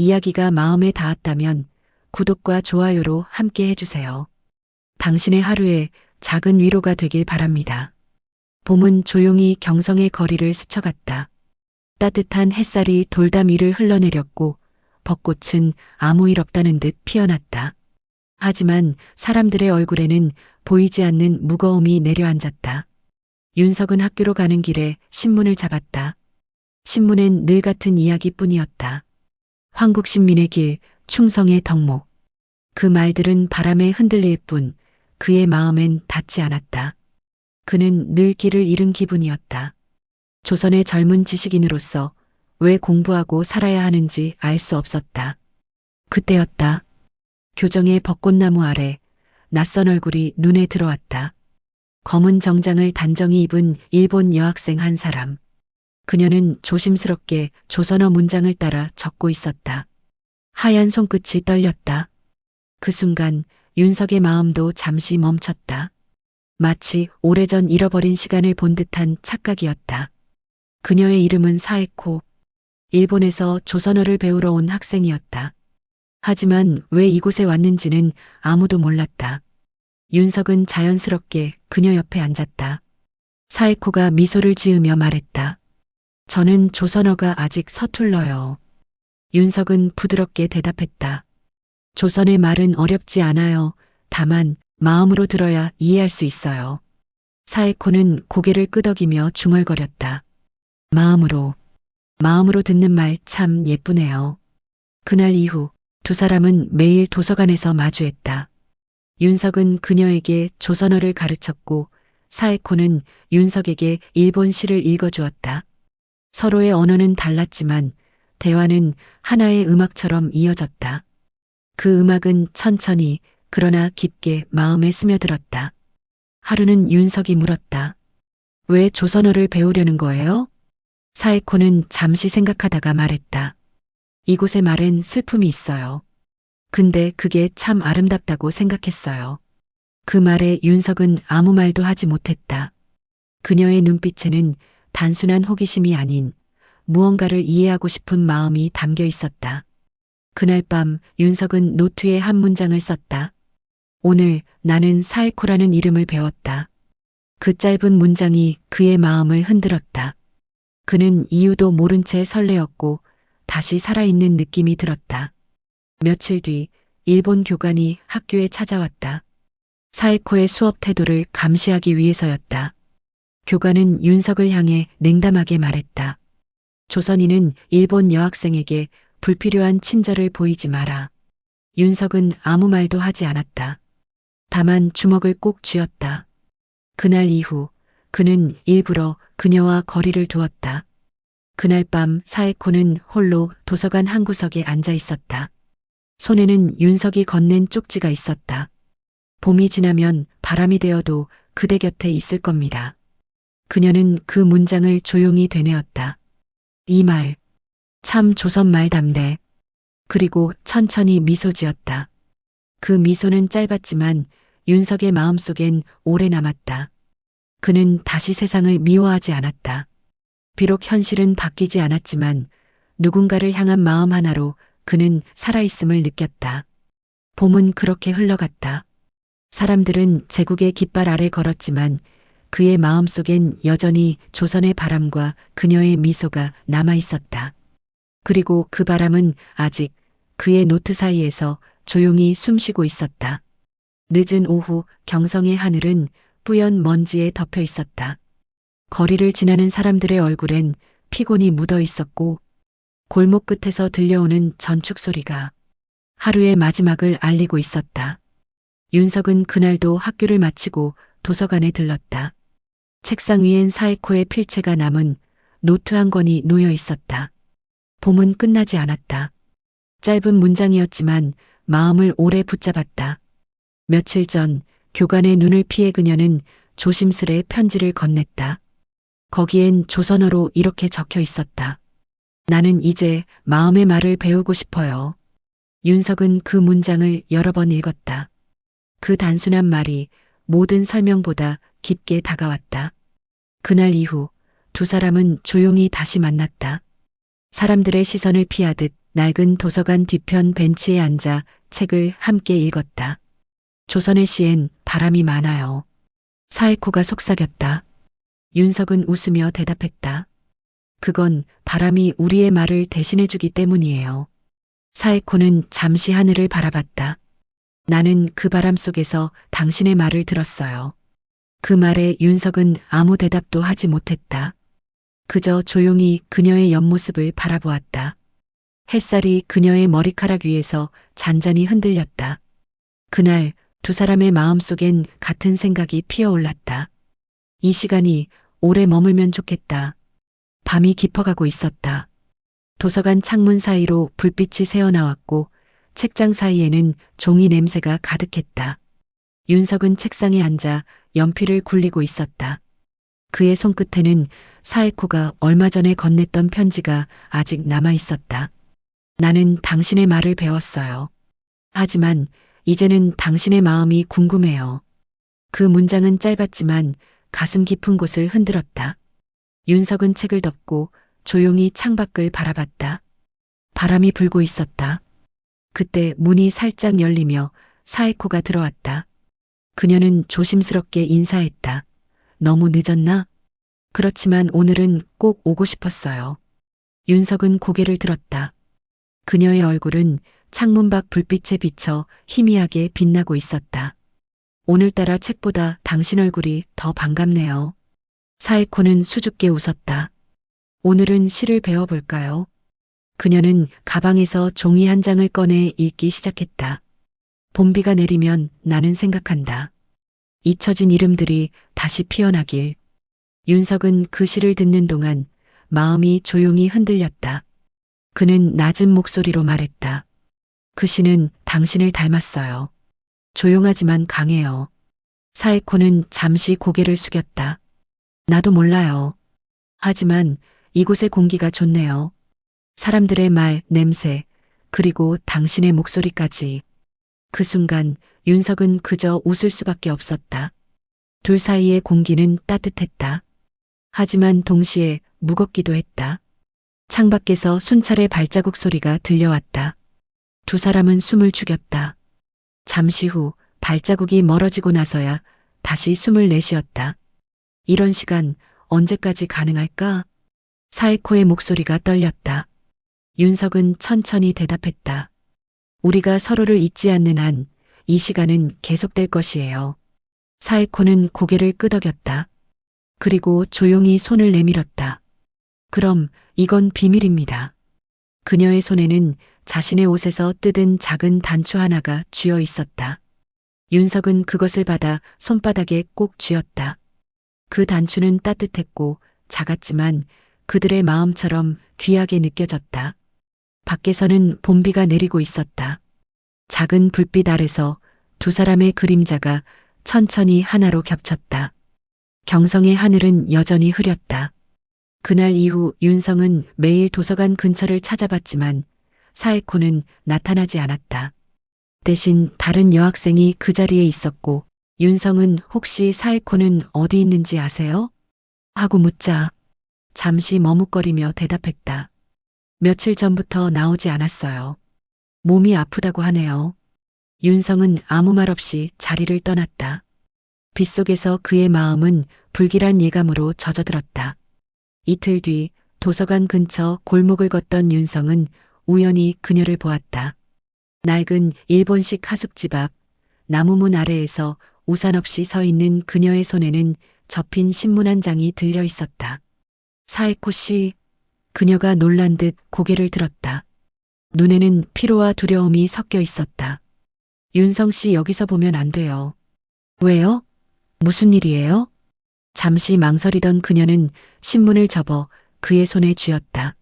이야기가 마음에 닿았다면 구독과 좋아요로 함께 해주세요. 당신의 하루에 작은 위로가 되길 바랍니다. 봄은 조용히 경성의 거리를 스쳐갔다. 따뜻한 햇살이 돌담 위를 흘러내렸고 벚꽃은 아무 일 없다는 듯 피어났다. 하지만 사람들의 얼굴에는 보이지 않는 무거움이 내려앉았다. 윤석은 학교로 가는 길에 신문을 잡았다. 신문엔 늘 같은 이야기뿐이었다. 황국신민의 길, 충성의 덕목. 그 말들은 바람에 흔들릴 뿐 그의 마음엔 닿지 않았다. 그는 늘 길을 잃은 기분이었다. 조선의 젊은 지식인으로서 왜 공부하고 살아야 하는지 알 수 없었다. 그때였다. 교정의 벚꽃나무 아래 낯선 얼굴이 눈에 들어왔다. 검은 정장을 단정히 입은 일본 여학생 한 사람. 그녀는 조심스럽게 조선어 문장을 따라 적고 있었다. 하얀 손끝이 떨렸다. 그 순간 윤석의 마음도 잠시 멈췄다. 마치 오래전 잃어버린 시간을 본 듯한 착각이었다. 그녀의 이름은 사에코. 일본에서 조선어를 배우러 온 학생이었다. 하지만 왜 이곳에 왔는지는 아무도 몰랐다. 윤석은 자연스럽게 그녀 옆에 앉았다. 사에코가 미소를 지으며 말했다. 저는 조선어가 아직 서툴러요. 윤석은 부드럽게 대답했다. 조선의 말은 어렵지 않아요. 다만 마음으로 들어야 이해할 수 있어요. 사에코는 고개를 끄덕이며 중얼거렸다. 마음으로 듣는 말 참 예쁘네요. 그날 이후 두 사람은 매일 도서관에서 마주했다. 윤석은 그녀에게 조선어를 가르쳤고 사에코는 윤석에게 일본 시를 읽어주었다. 서로의 언어는 달랐지만 대화는 하나의 음악처럼 이어졌다. 그 음악은 천천히 그러나 깊게 마음에 스며들었다. 하루는 윤석이 물었다. 왜 조선어를 배우려는 거예요? 사에코는 잠시 생각하다가 말했다. 이곳의 말엔 슬픔이 있어요. 근데 그게 참 아름답다고 생각했어요. 그 말에 윤석은 아무 말도 하지 못했다. 그녀의 눈빛에는 단순한 호기심이 아닌 무언가를 이해하고 싶은 마음이 담겨 있었다. 그날 밤 윤석은 노트에 한 문장을 썼다. 오늘 나는 사에코라는 이름을 배웠다. 그 짧은 문장이 그의 마음을 흔들었다. 그는 이유도 모른 채 설레었고 다시 살아있는 느낌이 들었다. 며칠 뒤 일본 교관이 학교에 찾아왔다. 사에코의 수업 태도를 감시하기 위해서였다. 교관은 윤석을 향해 냉담하게 말했다. 조선인은 일본 여학생에게 불필요한 친절을 보이지 마라. 윤석은 아무 말도 하지 않았다. 다만 주먹을 꼭 쥐었다. 그날 이후 그는 일부러 그녀와 거리를 두었다. 그날 밤 사에코는 홀로 도서관 한 구석에 앉아 있었다. 손에는 윤석이 건넨 쪽지가 있었다. 봄이 지나면 바람이 되어도 그대 곁에 있을 겁니다. 그녀는 그 문장을 조용히 되뇌었다. 이 말, 참 조선 말답네. 그리고 천천히 미소 지었다. 그 미소는 짧았지만 윤석의 마음속엔 오래 남았다. 그는 다시 세상을 미워하지 않았다. 비록 현실은 바뀌지 않았지만 누군가를 향한 마음 하나로 그는 살아있음을 느꼈다. 봄은 그렇게 흘러갔다. 사람들은 제국의 깃발 아래 걸었지만 그의 마음속엔 여전히 조선의 바람과 그녀의 미소가 남아있었다. 그리고 그 바람은 아직 그의 노트 사이에서 조용히 숨쉬고 있었다. 늦은 오후 경성의 하늘은 뿌연 먼지에 덮여 있었다. 거리를 지나는 사람들의 얼굴엔 피곤이 묻어 있었고 골목 끝에서 들려오는 전축 소리가 하루의 마지막을 알리고 있었다. 윤석은 그날도 학교를 마치고 도서관에 들렀다. 책상 위엔 사에코의 필체가 남은 노트 한 권이 놓여 있었다. 봄은 끝나지 않았다. 짧은 문장이었지만 마음을 오래 붙잡았다. 며칠 전 교관의 눈을 피해 그녀는 조심스레 편지를 건넸다. 거기엔 조선어로 이렇게 적혀 있었다. 나는 이제 마음의 말을 배우고 싶어요. 윤석은 그 문장을 여러 번 읽었다. 그 단순한 말이 모든 설명보다 깊게 다가왔다. 그날 이후 두 사람은 조용히 다시 만났다. 사람들의 시선을 피하듯 낡은 도서관 뒤편 벤치에 앉아 책을 함께 읽었다. 조선의 시엔 바람이 많아요. 사에코가 속삭였다. 윤석은 웃으며 대답했다. 그건 바람이 우리의 말을 대신해주기 때문이에요. 사에코는 잠시 하늘을 바라봤다. 나는 그 바람 속에서 당신의 말을 들었어요. 그 말에 윤석은 아무 대답도 하지 못했다. 그저 조용히 그녀의 옆모습을 바라보았다. 햇살이 그녀의 머리카락 위에서 잔잔히 흔들렸다. 그날 두 사람의 마음속엔 같은 생각이 피어올랐다. 이 시간이 오래 머물면 좋겠다. 밤이 깊어가고 있었다. 도서관 창문 사이로 불빛이 새어나왔고 책장 사이에는 종이 냄새가 가득했다. 윤석은 책상에 앉아 연필을 굴리고 있었다. 그의 손끝에는 사에코가 얼마 전에 건넸던 편지가 아직 남아 있었다. 나는 당신의 말을 배웠어요. 하지만 이제는 당신의 마음이 궁금해요. 그 문장은 짧았지만 가슴 깊은 곳을 흔들었다. 윤석은 책을 덮고 조용히 창밖을 바라봤다. 바람이 불고 있었다. 그때 문이 살짝 열리며 사에코가 들어왔다. 그녀는 조심스럽게 인사했다. 너무 늦었나? 그렇지만 오늘은 꼭 오고 싶었어요. 윤석은 고개를 들었다. 그녀의 얼굴은 창문 밖 불빛에 비쳐 희미하게 빛나고 있었다. 오늘따라 책보다 당신 얼굴이 더 반갑네요. 사에코는 수줍게 웃었다. 오늘은 시를 배워볼까요? 그녀는 가방에서 종이 한 장을 꺼내 읽기 시작했다. 봄비가 내리면 나는 생각한다. 잊혀진 이름들이 다시 피어나길. 윤석은 그 시를 듣는 동안 마음이 조용히 흔들렸다. 그는 낮은 목소리로 말했다. 그 시는 당신을 닮았어요. 조용하지만 강해요. 사에코는 잠시 고개를 숙였다. 나도 몰라요. 하지만 이곳의 공기가 좋네요. 사람들의 말, 냄새, 그리고 당신의 목소리까지. 그 순간 윤석은 그저 웃을 수밖에 없었다. 둘 사이의 공기는 따뜻했다. 하지만 동시에 무겁기도 했다. 창밖에서 순찰의 발자국 소리가 들려왔다. 두 사람은 숨을 죽였다. 잠시 후 발자국이 멀어지고 나서야 다시 숨을 내쉬었다. 이런 시간 언제까지 가능할까? 사에코의 목소리가 떨렸다. 윤석은 천천히 대답했다. 우리가 서로를 잊지 않는 한 이 시간은 계속될 것이에요. 사에코는 고개를 끄덕였다. 그리고 조용히 손을 내밀었다. 그럼 이건 비밀입니다. 그녀의 손에는 자신의 옷에서 뜯은 작은 단추 하나가 쥐어 있었다. 윤석은 그것을 받아 손바닥에 꼭 쥐었다. 그 단추는 따뜻했고 작았지만 그들의 마음처럼 귀하게 느껴졌다. 밖에서는 봄비가 내리고 있었다. 작은 불빛 아래서 두 사람의 그림자가 천천히 하나로 겹쳤다. 경성의 하늘은 여전히 흐렸다. 그날 이후 윤성은 매일 도서관 근처를 찾아봤지만 사에코는 나타나지 않았다. 대신 다른 여학생이 그 자리에 있었고 윤성은 혹시 사에코는 어디 있는지 아세요? 하고 묻자 잠시 머뭇거리며 대답했다. 며칠 전부터 나오지 않았어요. 몸이 아프다고 하네요. 윤성은 아무 말 없이 자리를 떠났다. 빗속에서 그의 마음은 불길한 예감으로 젖어들었다. 이틀 뒤 도서관 근처 골목을 걷던 윤성은 우연히 그녀를 보았다. 낡은 일본식 하숙집 앞 나무문 아래에서 우산 없이 서 있는 그녀의 손에는 접힌 신문 한 장이 들려 있었다. 사에코 씨. 그녀가 놀란 듯 고개를 들었다. 눈에는 피로와 두려움이 섞여 있었다. 윤성 씨 여기서 보면 안 돼요. 왜요? 무슨 일이에요? 잠시 망설이던 그녀는 신문을 접어 그의 손에 쥐었다.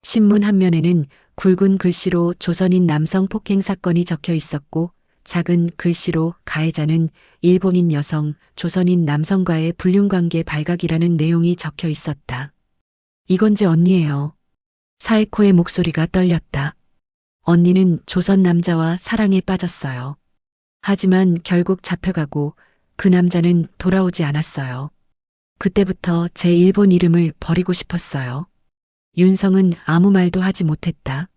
신문 한 면에는 굵은 글씨로 조선인 남성 폭행 사건이 적혀 있었고 작은 글씨로 가해자는 일본인 여성, 조선인 남성과의 불륜관계 발각이라는 내용이 적혀 있었다. 이건 제 언니예요. 사에코의 목소리가 떨렸다. 언니는 조선 남자와 사랑에 빠졌어요. 하지만 결국 잡혀가고 그 남자는 돌아오지 않았어요. 그때부터 제 일본 이름을 버리고 싶었어요. 윤성은 아무 말도 하지 못했다.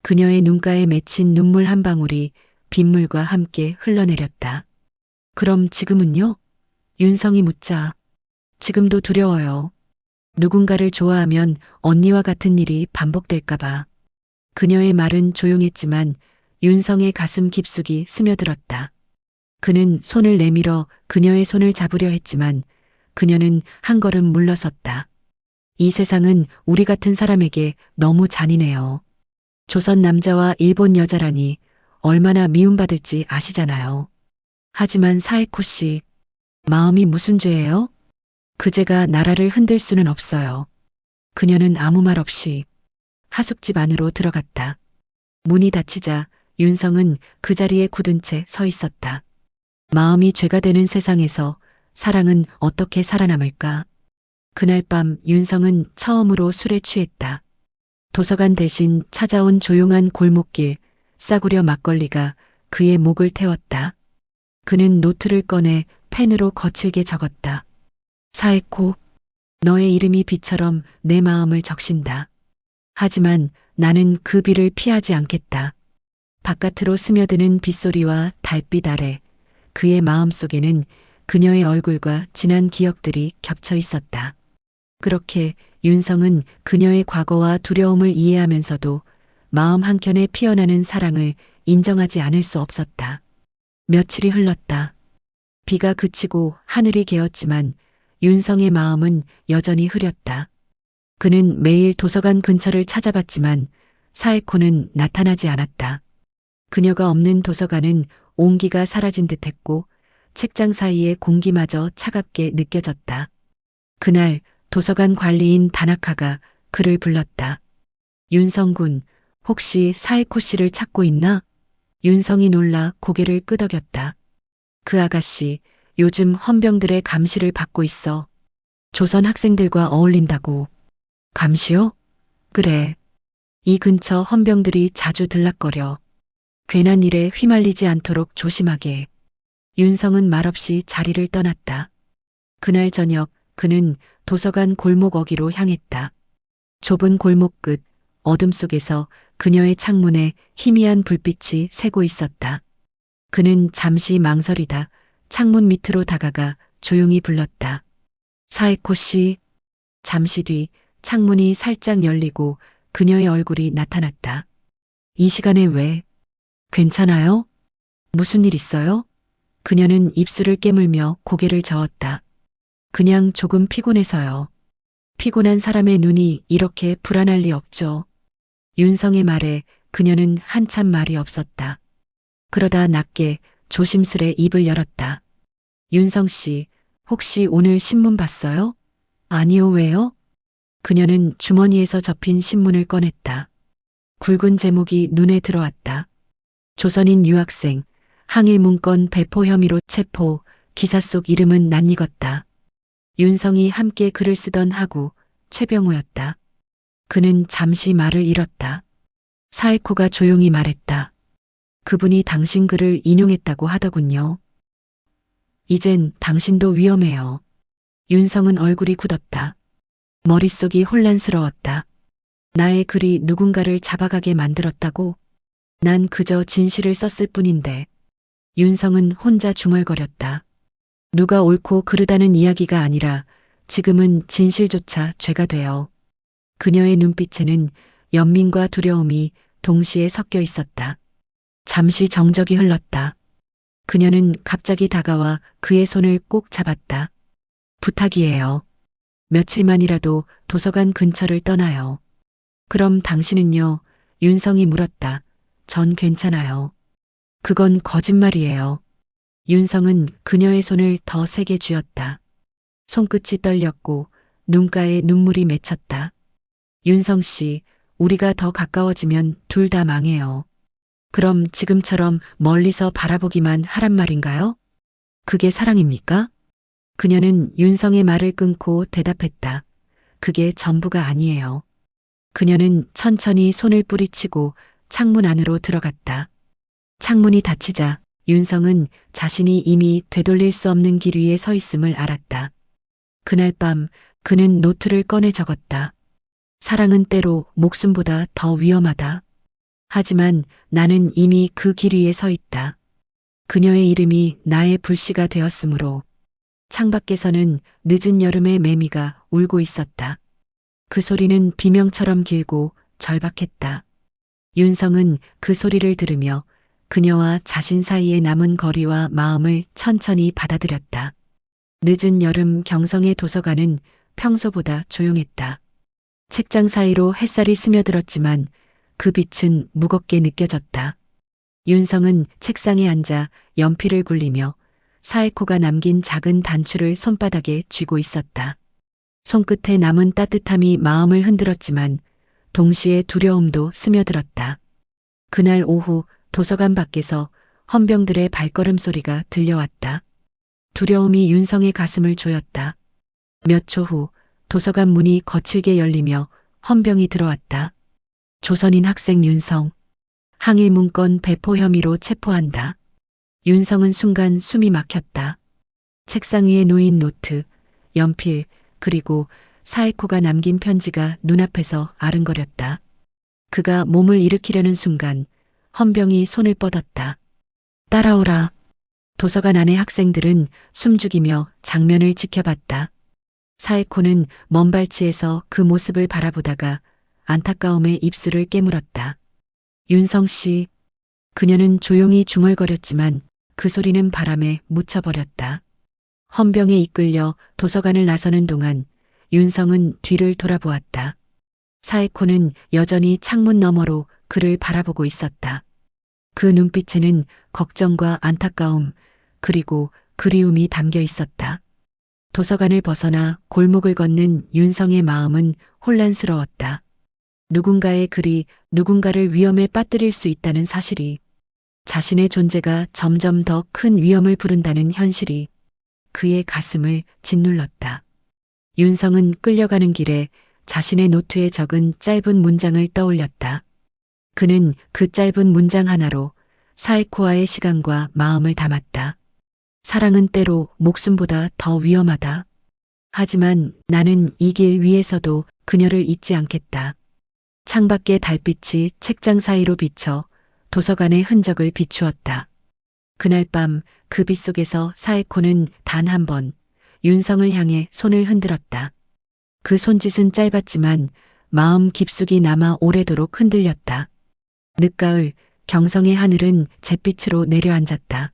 그녀의 눈가에 맺힌 눈물 한 방울이 빗물과 함께 흘러내렸다. 그럼 지금은요? 윤성이 묻자. 지금도 두려워요. 누군가를 좋아하면 언니와 같은 일이 반복될까봐. 그녀의 말은 조용했지만 윤성의 가슴 깊숙이 스며들었다. 그는 손을 내밀어 그녀의 손을 잡으려 했지만 그녀는 한 걸음 물러섰다. 이 세상은 우리 같은 사람에게 너무 잔인해요. 조선 남자와 일본 여자라니 얼마나 미움받을지 아시잖아요. 하지만 사에코 씨, 마음이 무슨 죄예요? 그 죄가 나라를 흔들 수는 없어요. 그녀는 아무 말 없이 하숙집 안으로 들어갔다. 문이 닫히자 윤성은 그 자리에 굳은 채 서 있었다. 마음이 죄가 되는 세상에서 사랑은 어떻게 살아남을까? 그날 밤 윤성은 처음으로 술에 취했다. 도서관 대신 찾아온 조용한 골목길, 싸구려 막걸리가 그의 목을 태웠다. 그는 노트를 꺼내 펜으로 거칠게 적었다. 사에코, 너의 이름이 비처럼 내 마음을 적신다. 하지만 나는 그 비를 피하지 않겠다. 바깥으로 스며드는 빗소리와 달빛 아래 그의 마음속에는 그녀의 얼굴과 지난 기억들이 겹쳐 있었다. 그렇게 윤성은 그녀의 과거와 두려움을 이해하면서도 마음 한켠에 피어나는 사랑을 인정하지 않을 수 없었다. 며칠이 흘렀다. 비가 그치고 하늘이 개었지만 윤성의 마음은 여전히 흐렸다. 그는 매일 도서관 근처를 찾아봤지만 사에코는 나타나지 않았다. 그녀가 없는 도서관은 온기가 사라진 듯했고 책장 사이의 공기마저 차갑게 느껴졌다. 그날 도서관 관리인 다나카가 그를 불렀다. 윤성군, 혹시 사에코 씨를 찾고 있나? 윤성이 놀라 고개를 끄덕였다. 그 아가씨, 요즘 헌병들의 감시를 받고 있어. 조선 학생들과 어울린다고. 감시요? 그래. 이 근처 헌병들이 자주 들락거려. 괜한 일에 휘말리지 않도록 조심하게. 윤성은 말없이 자리를 떠났다. 그날 저녁 그는 도서관 골목 어귀로 향했다. 좁은 골목 끝 어둠 속에서 그녀의 창문에 희미한 불빛이 새고 있었다. 그는 잠시 망설이다 창문 밑으로 다가가 조용히 불렀다. 사에코 씨. 잠시 뒤 창문이 살짝 열리고 그녀의 얼굴이 나타났다. 이 시간에 왜? 괜찮아요? 무슨 일 있어요? 그녀는 입술을 깨물며 고개를 저었다. 그냥 조금 피곤해서요. 피곤한 사람의 눈이 이렇게 불안할 리 없죠. 윤성의 말에 그녀는 한참 말이 없었다. 그러다 낮게 조심스레 입을 열었다. 윤성 씨, 혹시 오늘 신문 봤어요? 아니요, 왜요? 그녀는 주머니에서 접힌 신문을 꺼냈다. 굵은 제목이 눈에 들어왔다. 조선인 유학생, 항일 문건 배포 혐의로 체포, 기사 속 이름은 낯익었다. 윤성이 함께 글을 쓰던 하구, 최병우였다. 그는 잠시 말을 잃었다. 사에코가 조용히 말했다. 그분이 당신 글을 인용했다고 하더군요. 이젠 당신도 위험해요. 윤성은 얼굴이 굳었다. 머릿속이 혼란스러웠다. 나의 글이 누군가를 잡아가게 만들었다고? 난 그저 진실을 썼을 뿐인데. 윤성은 혼자 중얼거렸다. 누가 옳고 그르다는 이야기가 아니라 지금은 진실조차 죄가 되어. 그녀의 눈빛에는 연민과 두려움이 동시에 섞여 있었다. 잠시 정적이 흘렀다. 그녀는 갑자기 다가와 그의 손을 꼭 잡았다. 부탁이에요. 며칠만이라도 도서관 근처를 떠나요. 그럼 당신은요? 윤성이 물었다. 전 괜찮아요. 그건 거짓말이에요. 윤성은 그녀의 손을 더 세게 쥐었다. 손끝이 떨렸고 눈가에 눈물이 맺혔다. 윤성 씨, 우리가 더 가까워지면 둘 다 망해요. 그럼 지금처럼 멀리서 바라보기만 하란 말인가요? 그게 사랑입니까? 그녀는 윤성의 말을 끊고 대답했다. 그게 전부가 아니에요. 그녀는 천천히 손을 뿌리치고 창문 안으로 들어갔다. 창문이 닫히자 윤성은 자신이 이미 되돌릴 수 없는 길 위에 서 있음을 알았다. 그날 밤 그는 노트를 꺼내 적었다. 사랑은 때로 목숨보다 더 위험하다. 하지만 나는 이미 그 길 위에 서 있다. 그녀의 이름이 나의 불씨가 되었으므로 창밖에서는 늦은 여름의 매미가 울고 있었다. 그 소리는 비명처럼 길고 절박했다. 윤성은 그 소리를 들으며 그녀와 자신 사이에 남은 거리와 마음을 천천히 받아들였다. 늦은 여름 경성의 도서관은 평소보다 조용했다. 책장 사이로 햇살이 스며들었지만 그 빛은 무겁게 느껴졌다. 윤성은 책상에 앉아 연필을 굴리며 사에코가 남긴 작은 단추를 손바닥에 쥐고 있었다. 손끝에 남은 따뜻함이 마음을 흔들었지만 동시에 두려움도 스며들었다. 그날 오후 도서관 밖에서 헌병들의 발걸음 소리가 들려왔다. 두려움이 윤성의 가슴을 조였다. 몇 초 후 도서관 문이 거칠게 열리며 헌병이 들어왔다. 조선인 학생 윤성. 항일 문건 배포 혐의로 체포한다. 윤성은 순간 숨이 막혔다. 책상 위에 놓인 노트, 연필, 그리고 사에코가 남긴 편지가 눈앞에서 아른거렸다. 그가 몸을 일으키려는 순간 헌병이 손을 뻗었다. 따라오라. 도서관 안의 학생들은 숨죽이며 장면을 지켜봤다. 사에코는 먼 발치에서 그 모습을 바라보다가 안타까움에 입술을 깨물었다. 윤성 씨. 그녀는 조용히 중얼거렸지만 그 소리는 바람에 묻혀버렸다. 헌병에 이끌려 도서관을 나서는 동안 윤성은 뒤를 돌아보았다. 사에코는 여전히 창문 너머로 그를 바라보고 있었다. 그 눈빛에는 걱정과 안타까움, 그리고 그리움이 담겨 있었다. 도서관을 벗어나 골목을 걷는 윤성의 마음은 혼란스러웠다. 누군가의 글이 누군가를 위험에 빠뜨릴 수 있다는 사실이, 자신의 존재가 점점 더 큰 위험을 부른다는 현실이 그의 가슴을 짓눌렀다. 윤성은 끌려가는 길에 자신의 노트에 적은 짧은 문장을 떠올렸다. 그는 그 짧은 문장 하나로 사에코와의 시간과 마음을 담았다. 사랑은 때로 목숨보다 더 위험하다. 하지만 나는 이 길 위에서도 그녀를 잊지 않겠다. 창밖의 달빛이 책장 사이로 비쳐 도서관의 흔적을 비추었다. 그날 밤 그 빛 속에서 사에코는 단 한 번 윤성을 향해 손을 흔들었다. 그 손짓은 짧았지만 마음 깊숙이 남아 오래도록 흔들렸다. 늦가을 경성의 하늘은 잿빛으로 내려앉았다.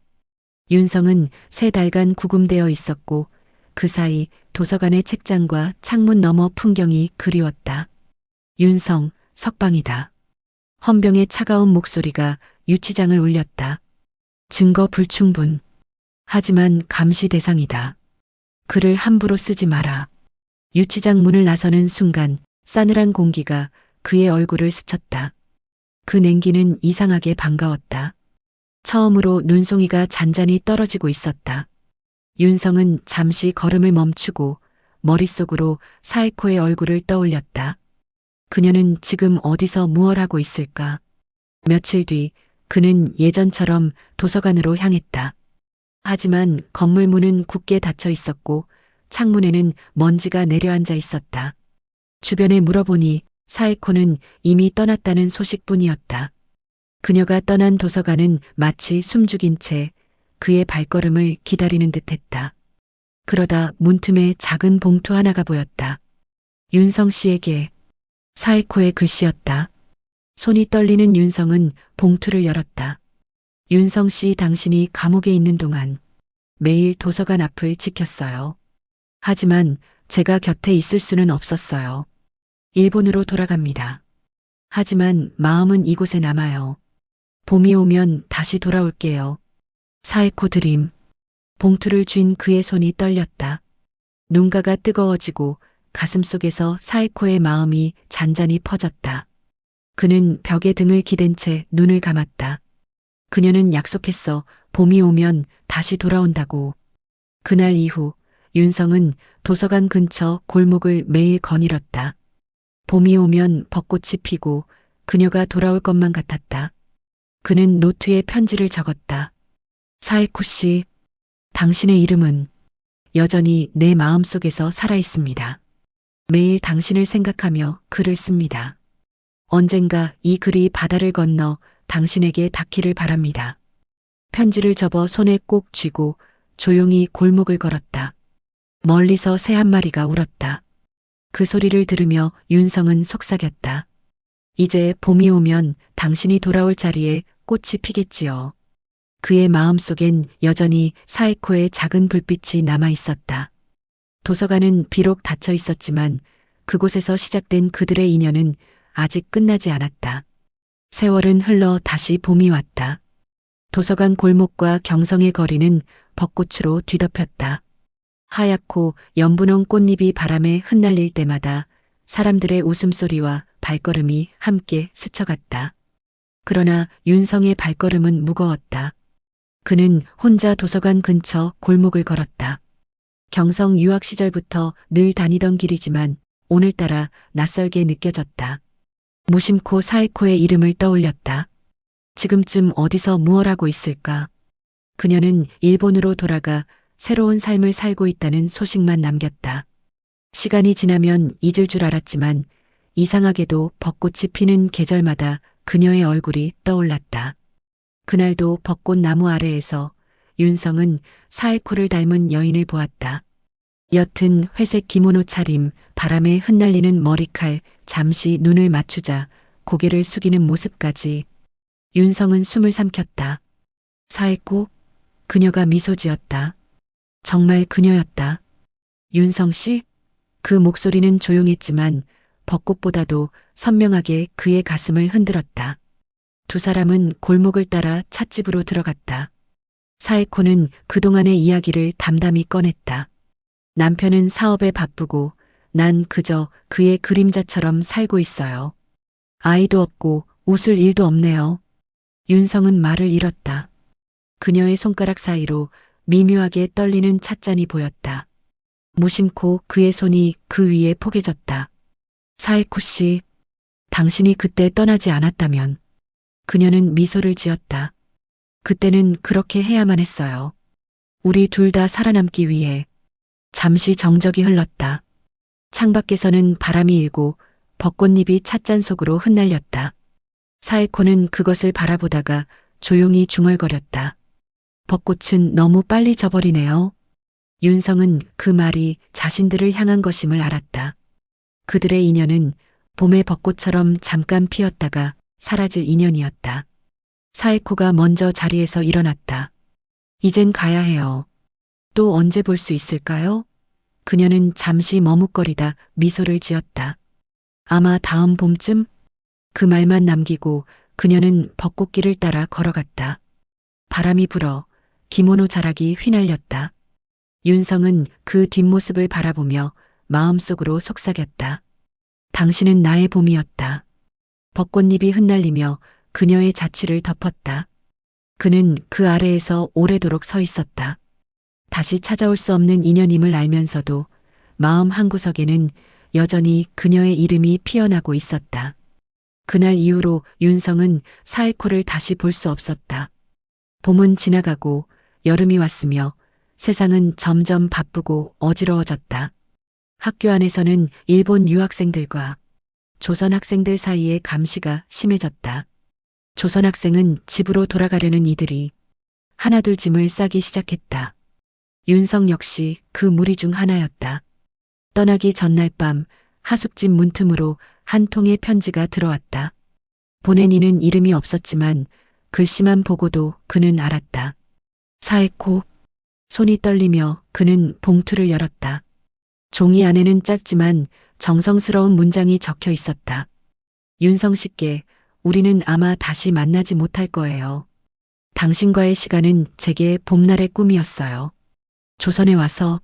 윤성은 3달간 구금되어 있었고 그 사이 도서관의 책장과 창문 너머 풍경이 그리웠다. 윤성, 석방이다. 헌병의 차가운 목소리가 유치장을 울렸다. 증거 불충분. 하지만 감시 대상이다. 글을 함부로 쓰지 마라. 유치장 문을 나서는 순간 싸늘한 공기가 그의 얼굴을 스쳤다. 그 냉기는 이상하게 반가웠다. 처음으로 눈송이가 잔잔히 떨어지고 있었다. 윤성은 잠시 걸음을 멈추고 머릿속으로 사에코의 얼굴을 떠올렸다. 그녀는 지금 어디서 무얼 하고 있을까? 며칠 뒤 그는 예전처럼 도서관으로 향했다. 하지만 건물 문은 굳게 닫혀 있었고 창문에는 먼지가 내려앉아 있었다. 주변에 물어보니 사에코는 이미 떠났다는 소식뿐이었다. 그녀가 떠난 도서관은 마치 숨죽인 채 그의 발걸음을 기다리는 듯했다. 그러다 문틈에 작은 봉투 하나가 보였다. 윤성 씨에게. 사에코의 글씨였다. 손이 떨리는 윤성은 봉투를 열었다. 윤성 씨, 당신이 감옥에 있는 동안 매일 도서관 앞을 지켰어요. 하지만 제가 곁에 있을 수는 없었어요. 일본으로 돌아갑니다. 하지만 마음은 이곳에 남아요. 봄이 오면 다시 돌아올게요. 사에코 드림. 봉투를 쥔 그의 손이 떨렸다. 눈가가 뜨거워지고 가슴속에서 사에코의 마음이 잔잔히 퍼졌다. 그는 벽에 등을 기댄 채 눈을 감았다. 그녀는 약속했어. 봄이 오면 다시 돌아온다고. 그날 이후 윤성은 도서관 근처 골목을 매일 거닐었다. 봄이 오면 벚꽃이 피고 그녀가 돌아올 것만 같았다. 그는 노트에 편지를 적었다. 사에코 씨, 당신의 이름은 여전히 내 마음속에서 살아있습니다. 매일 당신을 생각하며 글을 씁니다. 언젠가 이 글이 바다를 건너 당신에게 닿기를 바랍니다. 편지를 접어 손에 꼭 쥐고 조용히 골목을 걸었다. 멀리서 새 한 마리가 울었다. 그 소리를 들으며 윤성은 속삭였다. 이제 봄이 오면 당신이 돌아올 자리에 꽃이 피겠지요. 그의 마음속엔 여전히 사에코의 작은 불빛이 남아 있었다. 도서관은 비록 닫혀 있었지만 그곳에서 시작된 그들의 인연은 아직 끝나지 않았다. 세월은 흘러 다시 봄이 왔다. 도서관 골목과 경성의 거리는 벚꽃으로 뒤덮였다. 하얗고 연분홍 꽃잎이 바람에 흩날릴 때마다 사람들의 웃음소리와 발걸음이 함께 스쳐갔다. 그러나 윤성의 발걸음은 무거웠다. 그는 혼자 도서관 근처 골목을 걸었다. 경성 유학 시절부터 늘 다니던 길이지만 오늘따라 낯설게 느껴졌다. 무심코 사에코의 이름을 떠올렸다. 지금쯤 어디서 무얼 하고 있을까? 그녀는 일본으로 돌아가 새로운 삶을 살고 있다는 소식만 남겼다. 시간이 지나면 잊을 줄 알았지만 이상하게도 벚꽃이 피는 계절마다 그녀의 얼굴이 떠올랐다. 그날도 벚꽃 나무 아래에서 윤성은 사에코를 닮은 여인을 보았다. 옅은 회색 기모노 차림, 바람에 흩날리는 머리칼, 잠시 눈을 맞추자 고개를 숙이는 모습까지. 윤성은 숨을 삼켰다. 사에코? 그녀가 미소 지었다. 정말 그녀였다. 윤성 씨? 그 목소리는 조용했지만 벚꽃보다도 선명하게 그의 가슴을 흔들었다. 두 사람은 골목을 따라 찻집으로 들어갔다. 사에코는 그동안의 이야기를 담담히 꺼냈다. 남편은 사업에 바쁘고 난 그저 그의 그림자처럼 살고 있어요. 아이도 없고 웃을 일도 없네요. 윤성은 말을 잃었다. 그녀의 손가락 사이로 미묘하게 떨리는 찻잔이 보였다. 무심코 그의 손이 그 위에 포개졌다. 사에코 씨, 당신이 그때 떠나지 않았다면. 그녀는 미소를 지었다. 그때는 그렇게 해야만 했어요. 우리 둘 다 살아남기 위해. 잠시 정적이 흘렀다. 창밖에서는 바람이 일고 벚꽃잎이 찻잔 속으로 흩날렸다. 사에코는 그것을 바라보다가 조용히 중얼거렸다. 벚꽃은 너무 빨리 져버리네요. 윤성은 그 말이 자신들을 향한 것임을 알았다. 그들의 인연은 봄의 벚꽃처럼 잠깐 피었다가 사라질 인연이었다. 사에코가 먼저 자리에서 일어났다. 이젠 가야 해요. 또 언제 볼 수 있을까요? 그녀는 잠시 머뭇거리다 미소를 지었다. 아마 다음 봄쯤? 그 말만 남기고 그녀는 벚꽃길을 따라 걸어갔다. 바람이 불어 기모노 자락이 휘날렸다. 윤성은 그 뒷모습을 바라보며 마음속으로 속삭였다. 당신은 나의 봄이었다. 벚꽃잎이 흩날리며 그녀의 자취를 덮었다. 그는 그 아래에서 오래도록 서 있었다. 다시 찾아올 수 없는 인연임을 알면서도 마음 한구석에는 여전히 그녀의 이름이 피어나고 있었다. 그날 이후로 윤성은 사에코를 다시 볼 수 없었다. 봄은 지나가고 여름이 왔으며 세상은 점점 바쁘고 어지러워졌다. 학교 안에서는 일본 유학생들과 조선 학생들 사이의 감시가 심해졌다. 조선 학생은 집으로 돌아가려는 이들이 하나둘 짐을 싸기 시작했다. 윤성 역시 그 무리 중 하나였다. 떠나기 전날 밤 하숙집 문틈으로 한 통의 편지가 들어왔다. 보낸 이는 이름이 없었지만 글씨만 보고도 그는 알았다. 사에코. 손이 떨리며 그는 봉투를 열었다. 종이 안에는 짧지만 정성스러운 문장이 적혀 있었다. 윤성 씨께 우리는 아마 다시 만나지 못할 거예요. 당신과의 시간은 제게 봄날의 꿈이었어요. 조선에 와서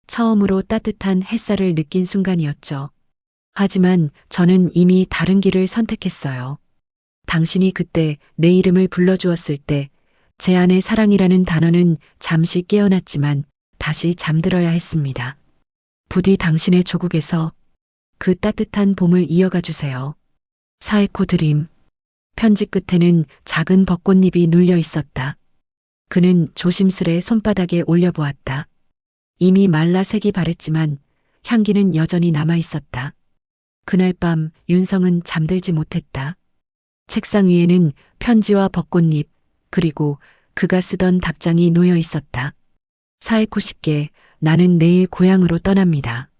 처음으로 따뜻한 햇살을 느낀 순간이었죠. 하지만 저는 이미 다른 길을 선택했어요. 당신이 그때 내 이름을 불러주었을 때 제 안에 사랑이라는 단어는 잠시 깨어났지만 다시 잠들어야 했습니다. 부디 당신의 조국에서 그 따뜻한 봄을 이어가 주세요. 사에코 드림. 편지 끝에는 작은 벚꽃잎이 눌려 있었다. 그는 조심스레 손바닥에 올려보았다. 이미 말라 색이 바랬지만 향기는 여전히 남아 있었다. 그날 밤 윤성은 잠들지 못했다. 책상 위에는 편지와 벚꽃잎, 그리고 그가 쓰던 답장이 놓여 있었다. 사에코 씨께 나는 내일 고향으로 떠납니다.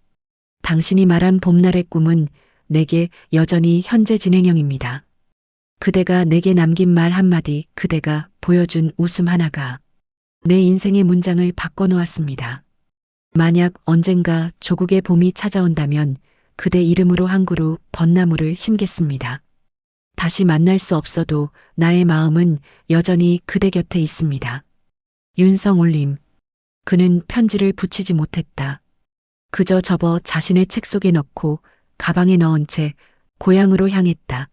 당신이 말한 봄날의 꿈은 내게 여전히 현재 진행형입니다. 그대가 내게 남긴 말 한마디, 그대가 보여준 웃음 하나가 내 인생의 문장을 바꿔놓았습니다. 만약 언젠가 조국의 봄이 찾아온다면 그대 이름으로 한 그루 벚나무를 심겠습니다. 다시 만날 수 없어도 나의 마음은 여전히 그대 곁에 있습니다. 윤성 올림. 그는 편지를 붙이지 못했다. 그저 접어 자신의 책 속에 넣고 가방에 넣은 채 고향으로 향했다.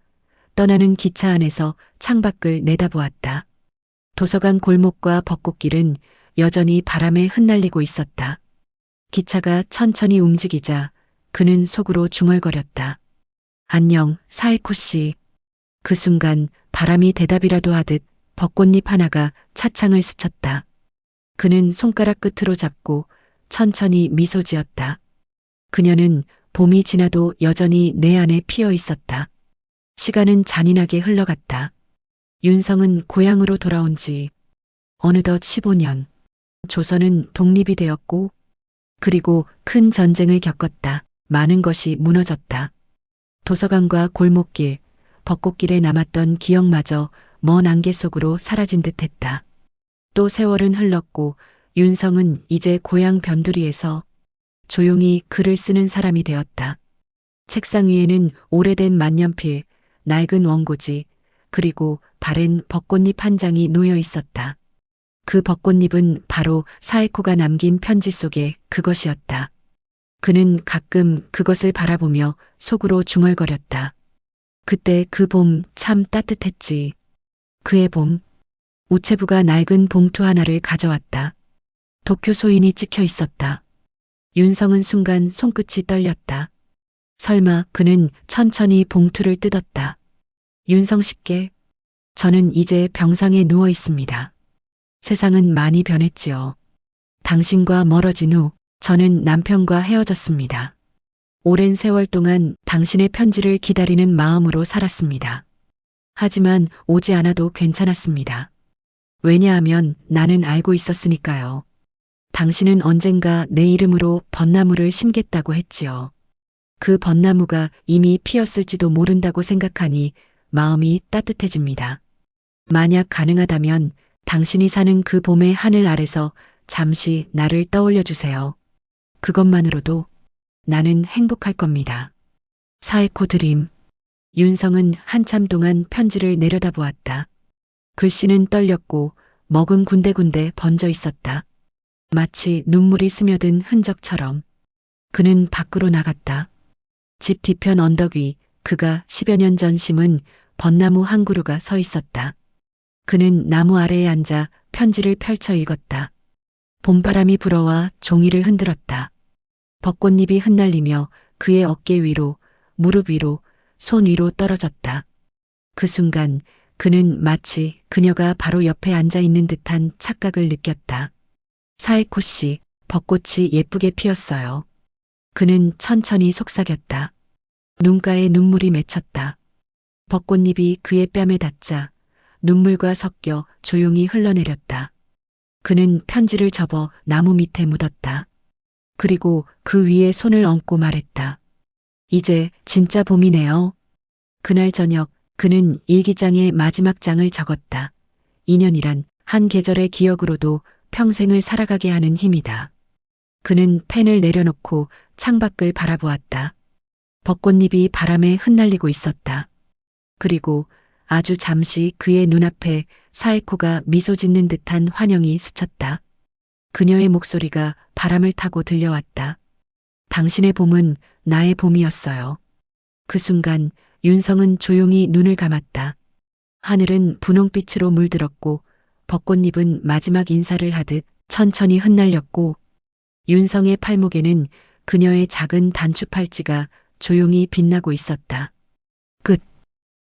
떠나는 기차 안에서 창밖을 내다보았다. 도서관 골목과 벚꽃길은 여전히 바람에 흩날리고 있었다. 기차가 천천히 움직이자 그는 속으로 중얼거렸다. 안녕, 사에코 씨. 그 순간 바람이 대답이라도 하듯 벚꽃잎 하나가 차창을 스쳤다. 그는 손가락 끝으로 잡고 천천히 미소 지었다. 그녀는 봄이 지나도 여전히 내 안에 피어 있었다. 시간은 잔인하게 흘러갔다. 윤성은 고향으로 돌아온 지 어느덧 15년. 조선은 독립이 되었고, 그리고 큰 전쟁을 겪었다. 많은 것이 무너졌다. 도서관과 골목길, 벚꽃길에 남았던 기억마저 먼 안개 속으로 사라진 듯했다. 또 세월은 흘렀고 윤성은 이제 고향 변두리에서 조용히 글을 쓰는 사람이 되었다. 책상 위에는 오래된 만년필, 낡은 원고지, 그리고 바랜 벚꽃잎 한 장이 놓여 있었다. 그 벚꽃잎은 바로 사에코가 남긴 편지 속의 그것이었다. 그는 가끔 그것을 바라보며 속으로 중얼거렸다. 그때 그 봄 참 따뜻했지. 그의 봄. 우체부가 낡은 봉투 하나를 가져왔다. 도쿄 소인이 찍혀 있었다. 윤성은 순간 손끝이 떨렸다. 설마 그는 천천히 봉투를 뜯었다. 윤성 씨께 저는 이제 병상에 누워 있습니다. 세상은 많이 변했지요. 당신과 멀어진 후 저는 남편과 헤어졌습니다. 오랜 세월 동안 당신의 편지를 기다리는 마음으로 살았습니다. 하지만 오지 않아도 괜찮았습니다. 왜냐하면 나는 알고 있었으니까요. 당신은 언젠가 내 이름으로 벚나무를 심겠다고 했지요. 그 벚나무가 이미 피었을지도 모른다고 생각하니 마음이 따뜻해집니다. 만약 가능하다면 당신이 사는 그 봄의 하늘 아래서 잠시 나를 떠올려 주세요. 그것만으로도 나는 행복할 겁니다. 사에코 드림. 윤성은 한참 동안 편지를 내려다보았다. 글씨는 떨렸고 먹은 군데군데 번져 있었다. 마치 눈물이 스며든 흔적처럼. 그는 밖으로 나갔다. 집 뒤편 언덕 위 그가 10여 년 전 심은 벚나무 한 그루가 서 있었다. 그는 나무 아래에 앉아 편지를 펼쳐 읽었다. 봄바람이 불어와 종이를 흔들었다. 벚꽃잎이 흩날리며 그의 어깨 위로, 무릎 위로, 손 위로 떨어졌다. 그 순간 그는 마치 그녀가 바로 옆에 앉아 있는 듯한 착각을 느꼈다. 사에코 씨, 벚꽃이 예쁘게 피었어요. 그는 천천히 속삭였다. 눈가에 눈물이 맺혔다. 벚꽃잎이 그의 뺨에 닿자 눈물과 섞여 조용히 흘러내렸다. 그는 편지를 접어 나무 밑에 묻었다. 그리고 그 위에 손을 얹고 말했다. 이제 진짜 봄이네요. 그날 저녁 그는 일기장의 마지막 장을 적었다. 인연이란 한 계절의 기억으로도 평생을 살아가게 하는 힘이다. 그는 펜을 내려놓고 창밖을 바라보았다. 벚꽃잎이 바람에 흩날리고 있었다. 그리고 아주 잠시 그의 눈앞에 사에코가 미소 짓는 듯한 환영이 스쳤다. 그녀의 목소리가 바람을 타고 들려왔다. 당신의 봄은 나의 봄이었어요. 그 순간 윤성은 조용히 눈을 감았다. 하늘은 분홍빛으로 물들었고 벚꽃잎은 마지막 인사를 하듯 천천히 흩날렸고 윤성의 팔목에는 그녀의 작은 단추 팔찌가 조용히 빛나고 있었다. 끝.